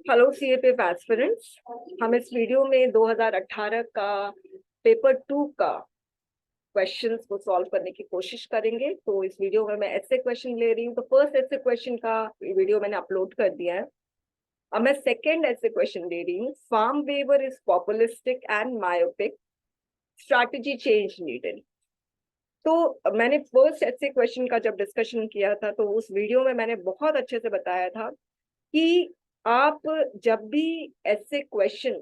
Hello CAPF aspirants. हम इस video में 2018 का पेपर 2 का क्वेश्चंस को सॉल्व करने की कोशिश करेंगे। तो इस वीडियो में मैं ऐसे क्वेश्चन ले रही हूँ। तो फर्स्ट ऐसे क्वेश्चन का वीडियो मैंने अपलोड कर दिया है। अब मैं सेकंड ऐसे क्वेश्चन ले रही हूँ। Farm waiver is populistic and myopic, strategy change needed. तो मैंने फर्स्ट ऐसे क्वेश्चन का जब डिस्कशन किया था तो उस वीडियो में मैंने बहुत अच्छे से बताया था कि आप जब भी ऐसे क्वेश्चन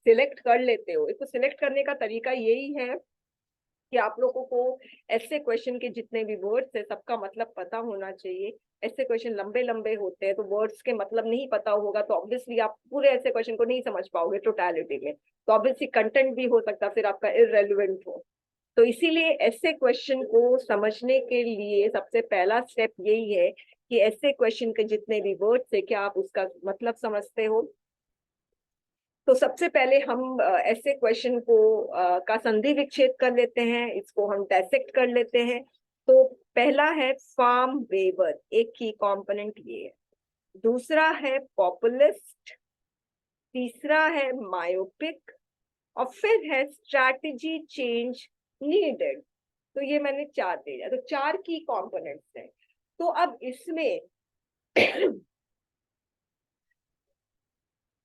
सिलेक्ट कर लेते हो, इसको सिलेक्ट करने का तरीका यही है कि आप लोगों को ऐसे क्वेश्चन के जितने भी वर्ड्स है सबका मतलब पता होना चाहिए। ऐसे क्वेश्चन लंबे लंबे होते हैं तो वर्ड्स के मतलब नहीं पता होगा तो ऑब्वियसली आप पूरे ऐसे क्वेश्चन को नहीं समझ पाओगे टोटलिटी में। तो ऑब्वियसली कंटेंट भी हो सकता है फिर आपका इररेलेवेंट हो। तो इसीलिए ऐसे क्वेश्चन को समझने के लिए सबसे पहला स्टेप यही है कि ऐसे क्वेश्चन के जितने भी वर्ड्स है क्या आप उसका मतलब समझते हो। तो सबसे पहले हम ऐसे क्वेश्चन को का संधि विच्छेद कर लेते हैं, इसको हम डायसेक्ट कर लेते हैं। तो पहला है फार्म वेवर, एक की कंपोनेंट ये है। दूसरा है पॉपुलिस्ट, तीसरा है मायोपिक, और फिर है स्ट्रैटेजी चेंज नीडेड। तो ये मैंने चार दे दिया, तो चार की कंपोनेंट्स हैं। तो अब इसमें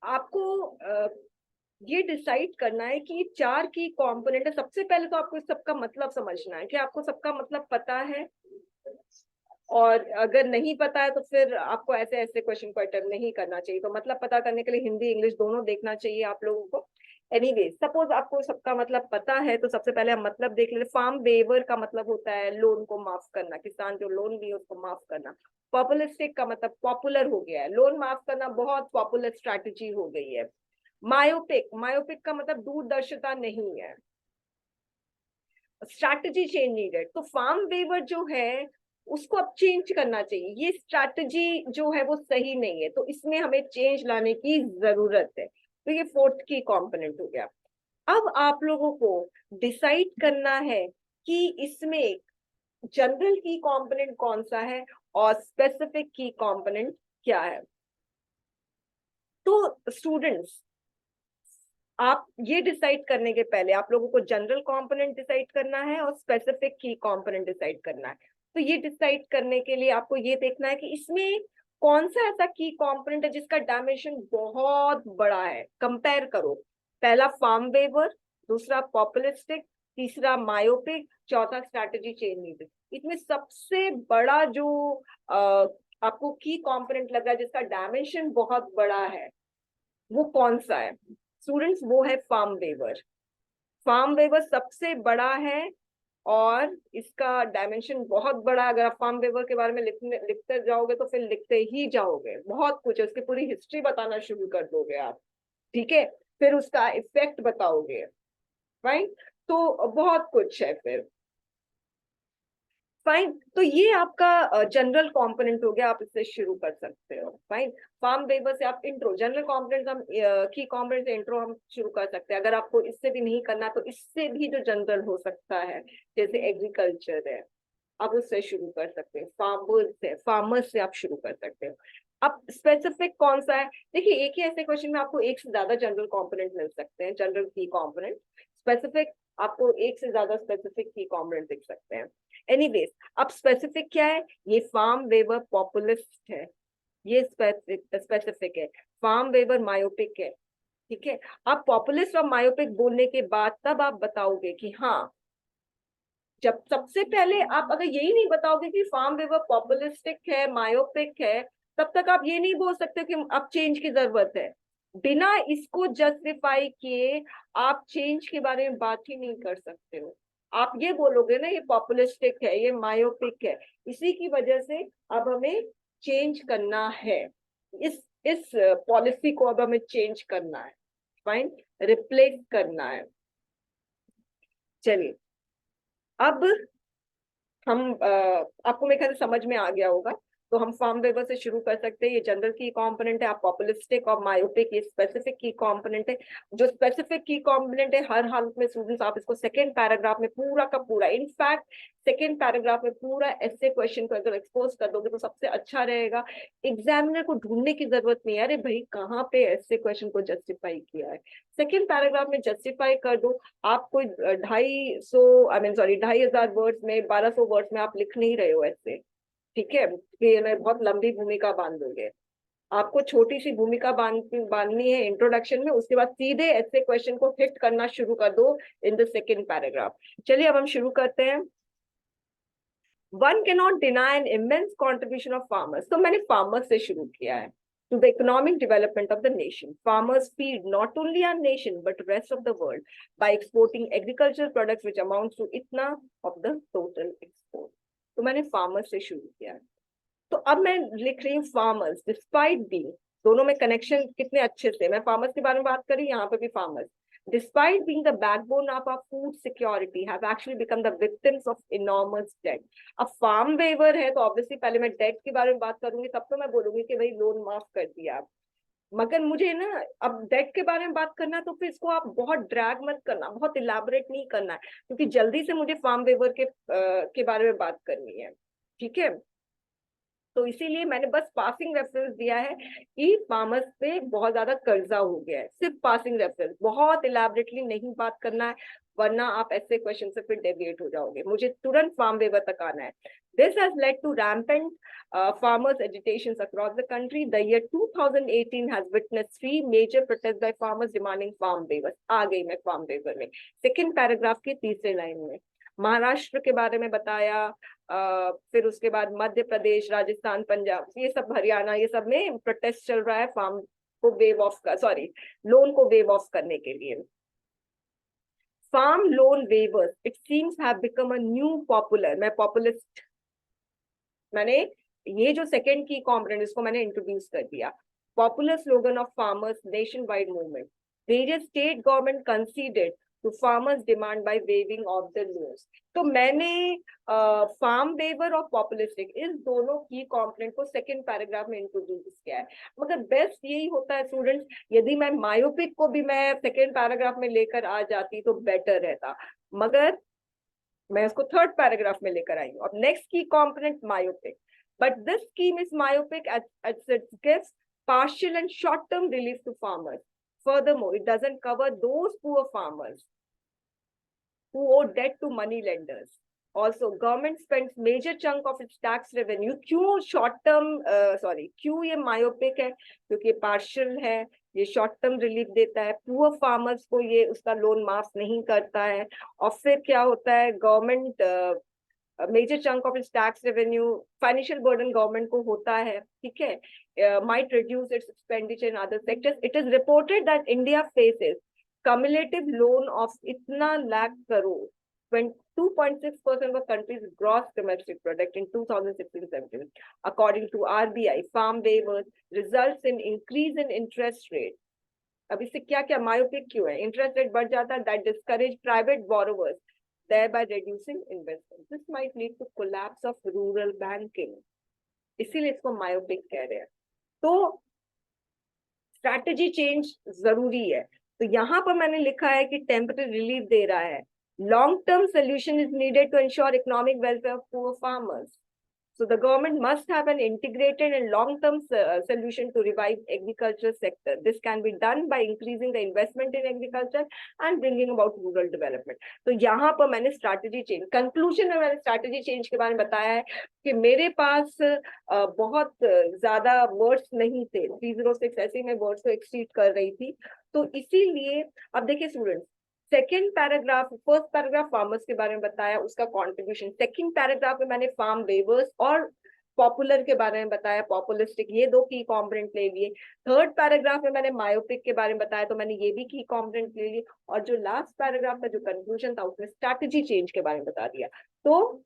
आपको ये डिसाइड करना है कि चार की कंपोनेंट है। सबसे पहले तो आपको इस सबका मतलब समझना है कि आपको सबका मतलब पता है, और अगर नहीं पता है तो फिर आपको ऐसे ऐसे क्वेश्चन को अटेम्प्ट नहीं करना चाहिए। तो मतलब पता करने के लिए हिंदी इंग्लिश दोनों देखना चाहिए आप लोगों को। एनीवे, सपोज आपको सबका मतलब पता है तो सबसे पहले हम मतलब देख लेते। फार्म वेवर का मतलब होता है लोन को माफ करना, किसान जो लोन लिए उसको माफ करना। पॉपुलिस्टिक का मतलब पॉपुलर हो गया है, लोन माफ करना बहुत पॉपुलर स्ट्रैटेजी हो गई है। मायोपिक, मायोपिक का मतलब दूरदर्शिता नहीं है। स्ट्रैटेजी चेंज नीडेड, तो फार्म वेवर जो है उसको अब चेंज करना चाहिए। ये स्ट्रैटेजी जो है वो सही नहीं है, तो इसमें हमें चेंज लाने की जरूरत है। तो ये फोर्थ की कंपोनेंट हो गया। अब आप लोगों को डिसाइड करना है कि इसमें जनरल की कंपोनेंट कौन सा है और स्पेसिफिक की कंपोनेंट क्या है। तो स्टूडेंट्स, आप ये डिसाइड करने के पहले आप लोगों को जनरल कंपोनेंट डिसाइड करना है और स्पेसिफिक की कंपोनेंट डिसाइड करना है। तो ये डिसाइड करने के लिए आपको ये देखना है कि इसमें कौन सा ऐसा की कंपोनेंट है जिसका डायमेंशन बहुत बड़ा है। कंपेयर करो, पहला फार्म वेवर, दूसरा पॉपुलिस्टिक, तीसरा मायोपिक, चौथा स्ट्रैटेजी चेंज नीडेड। इसमें सबसे बड़ा जो आपको की कंपोनेंट लग रहा है जिसका डायमेंशन बहुत बड़ा है वो कौन सा है स्टूडेंट्स? वो है फार्म वेवर। फार्म वेवर सबसे बड़ा है और इसका डायमेंशन बहुत बड़ा है। अगर आप फार्म वेवर के बारे में लिखते जाओगे तो फिर लिखते ही जाओगे, बहुत कुछ है, उसकी पूरी हिस्ट्री बताना शुरू कर दोगे आप। ठीक है, फिर उसका इफेक्ट बताओगे। राइट, तो बहुत कुछ है फिर। फाइन, तो ये आपका जनरल कंपोनेंट हो गया, आप इससे शुरू कर सकते हो। फाइन, फार्म वेवर से आप इंट्रो, जनरल कंपोनेंट हम की कंपोनेंट से इंट्रो हम शुरू कर सकते हैं। अगर आपको इससे भी नहीं करना तो इससे भी जो जनरल हो सकता है, जैसे एग्रीकल्चर है, आप उससे शुरू कर सकते हैं। फार्मर्स से आप शुरू कर सकते हो। अब स्पेसिफिक कौन सा है? देखिए, एक ही ऐसे क्वेश्चन में आपको एक से ज्यादा जनरल कंपोनेंट मिल सकते हैं, जनरल की कंपोनेंट। स्पेसिफिक, आपको एक से ज्यादा स्पेसिफिक की कंपोनेंट दिख सकते हैं। एनीवेज, अब स्पेसिफिक क्या है? ये फार्म वेवर पॉपुलिस्ट है, ये स्पेसिफिक है। फार्म वेवर मायोपिक है। ठीक है, आप पॉपुलिस्ट और मायोपिक बोलने के बाद तब आप बताओगे कि हाँ, जब सबसे पहले आप अगर यही नहीं बताओगे कि फार्म वेवर पॉपुलिस्टिक है मायोपिक है, तब तक आप ये नहीं बोल सकते कि अब चेंज की जरूरत है। बिना इसको जस्टिफाई किए आप चेंज के बारे में बात ही नहीं कर सकते हो। आप ये बोलोगे ना ये पॉपुलिस्टिक है, ये मायोपिक है, इसी की वजह से अब हमें चेंज करना है। इस पॉलिसी को अब हमें चेंज करना है। फाइन, रिप्लेस करना है। चलिए, अब हम आपको मेरे ख्याल से समझ में आ गया होगा। तो हम फार्म वेवर से शुरू कर सकते हैं। ये जनरल की कंपोनेंट है, आप पॉपुलिस्टिक और मायोपिक ये स्पेसिफिक की कंपोनेंट है। जो स्पेसिफिक की कंपोनेंट है हर हालत में स्टूडेंट्स आप इसको सेकंड पैराग्राफ में पूरा का पूरा, इनफैक्ट सेकंड पैराग्राफ में पूरा ऐसे क्वेश्चन को अगर एक्सपोज कर दोगे तो सबसे अच्छा रहेगा। एग्जामिनर को ढूंढने की जरूरत नहीं है, अरे भाई कहाँ पे ऐसे क्वेश्चन को जस्टिफाई किया है, सेकंड पैराग्राफ में जस्टिफाई कर दो। आप कोई 2,500 वर्ड्स में 1,200 वर्ड्स में आप लिख नहीं रहे हो ऐसे, ठीक है, कि मैं बहुत लंबी भूमिका बांध दोगे। आपको छोटी सी भूमिका बांधनी है इंट्रोडक्शन में, उसके बाद सीधे ऐसे क्वेश्चन को हिट करना शुरू कर दो इन द सेकेंड पैराग्राफ। चलिए अब हम शुरू करते हैं। One cannot deny an immense contribution of farmers. तो मैंने farmers से शुरू किया है to the economic development of the nation. Farmers feed not only our nation but the rest of the world by exporting agricultural products which amounts to इतना of the total export. तो मैंने farmers से शुरू किया है। तो अब मैं लिख रही हूँ farmers despite being, दोनों में कनेक्शन कितने अच्छे से, मैं farmers के बारे में बात करी, यहाँ पे भी farmers despite being the backbone of our food security have actually become the victims of enormous debt. अब फार्म वेवर है तो ऑब्वियसली पहले मैं डेट के बारे में बात करूंगी, तब तो मैं बोलूंगी कि भाई लोन माफ कर दिया आप, मगर मुझे ना अब डेट के बारे में बात करना है तो फिर इसको आप बहुत ड्रैग मत करना, बहुत इलाबोरेट नहीं करना है, क्योंकि जल्दी से मुझे फार्म वेवर के बारे में बात करनी है, ठीक है। तो इसीलिए मैंने बस पासिंग रेफरेंस दिया है कि फार्मर्स पे बहुत ज्यादा कर्जा हो गया है, सिर्फ पासिंग रेफरेंस, बहुत इलाबरेटली नहीं बात करना है, वरना आप ऐसे क्वेश्चन से फिर डेविएट हो जाओगे। मुझे तुरंत फार्म वेवर तक आना है। This has led to rampant farmers' agitations across the country. The year 2018 has witnessed 3 major protests by farmers demanding farm waivers. आ गई मैं फार्म वेवर में, सेकेंड पैराग्राफ की तीसरे लाइन में महाराष्ट्र के बारे में बताया, फिर उसके बाद मध्य प्रदेश, राजस्थान, पंजाब, ये सब, हरियाणा, ये सब में प्रोटेस्ट चल रहा है फार्म को वेव ऑफ का, सॉरी, लोन को वेव ऑफ करने के लिए। Farm loan waivers it seems have become a new popular, मैं पॉपुलिस्ट, मैंने ये जो सेकंड की कॉम्पोनेंट इसको मैंने इंट्रोड्यूस कर दिया, popular slogan of farmers nation wide movement, various state government considered to farmers demand by waiving of the loans. तो मैंने फार्म वेवर और पॉपुलिस्टिक इस दोनों की कंपोनेंट को सेकंड पैराग्राफ में इंट्रोड्यूस किया है, मगर बेस्ट यही होता है स्टूडेंट्स, यदि मैं मायोपिक को भी मैं सेकंड पैराग्राफ में लेकर आ जाती तो बेटर रहता, मगर मैं उसको थर्ड पैराग्राफ में लेकर आई हूँ। अब नेक्स्ट की component myopic, but this scheme is myopic as it gives partial and short term relief to farmers. Furthermore, it doesn't cover those poor farmers who owe debt to money lenders. Also, government spends major chunk of its tax revenue. क्यों short term, क्यों ये myopic है? क्योंकि ये partial है, ये short term relief देता है, poor farmers को ये उसका लोन माफ नहीं करता है, और फिर क्या होता है, government major chunk of its tax revenue, financial burden government को होता है, ठीक है, might reduce its expenditure in other sectors. It is reported that India faces cumulative loan of itna lakh crore, 2.6% of the country's gross domestic product in 2016-17. According to RBI, farm waivers results in increase in interest rate. अब इससे क्या क्या myopic क्यों है, interest rate बढ़ जाता है, that discourage private borrowers, thereby reducing investment. This might lead to collapse of rural banking. इसीलिए इसको मायोपिक कह रहे हैं। तो स्ट्रैटेजी चेंज जरूरी है, तो यहाँ पर मैंने लिखा है कि टेम्पररी रिलीफ दे रहा है, long term solution is needed to ensure economic welfare of poor farmers. So the government must have an integrated and long-term solution to revive agriculture sector. This can be done by increasing the investment in agriculture and bringing about rural development. तो यहाँ पर मैंने strategy change, conclusion में मैंने strategy change के बारे में बताया है कि मेरे पास बहुत ज्यादा words नहीं थे, 306 ऐसे ही मैं words को exceed कर रही थी, तो इसीलिए अब देखिए students, second paragraph, first paragraph farmers के बारे में बताया, उसका कंट्रीब्यूशन, सेकेंड पैराग्राफ में मैंने फार्म वेवर्स और पॉपुलर के बारे में बताया, पॉपुलिस्टिक, ये दो की कॉम्पोनेंट ले लिए, थर्ड पैराग्राफ में मैंने मायोपिक के बारे में बताया तो मैंने ये भी की कॉम्पोनेंट ले लिए, और जो लास्ट पैराग्राफ का जो कंक्लूजन था उसमें स्ट्रैटेजी चेंज के बारे में बता दिया। तो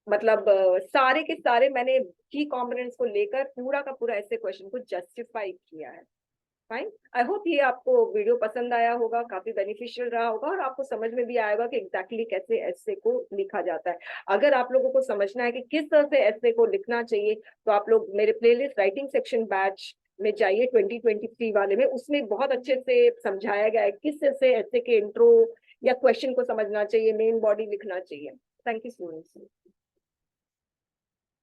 मतलब सारे के सारे मैंने की कॉम्पोनेंट्स को लेकर पूरा का पूरा ऐसे क्वेश्चन को जस्टिफाई किया है। फाइन। आई होप ये आपको वीडियो पसंद आया होगा, काफी बेनिफिशियल रहा होगा और आपको समझ में भी आएगा कि एग्जैक्टली कैसे ऐसे को लिखा जाता है। अगर आप लोगों को समझना है कि किस तरह से ऐसे को लिखना चाहिए, तो आप लोग मेरे प्लेलिस्ट राइटिंग सेक्शन बैच में जाइए 2023 वाले में, उसमें बहुत अच्छे से समझाया गया है किस तरह से ऐसे के इंट्रो या क्वेश्चन को समझना चाहिए, मेन बॉडी लिखना चाहिए। Thank you students.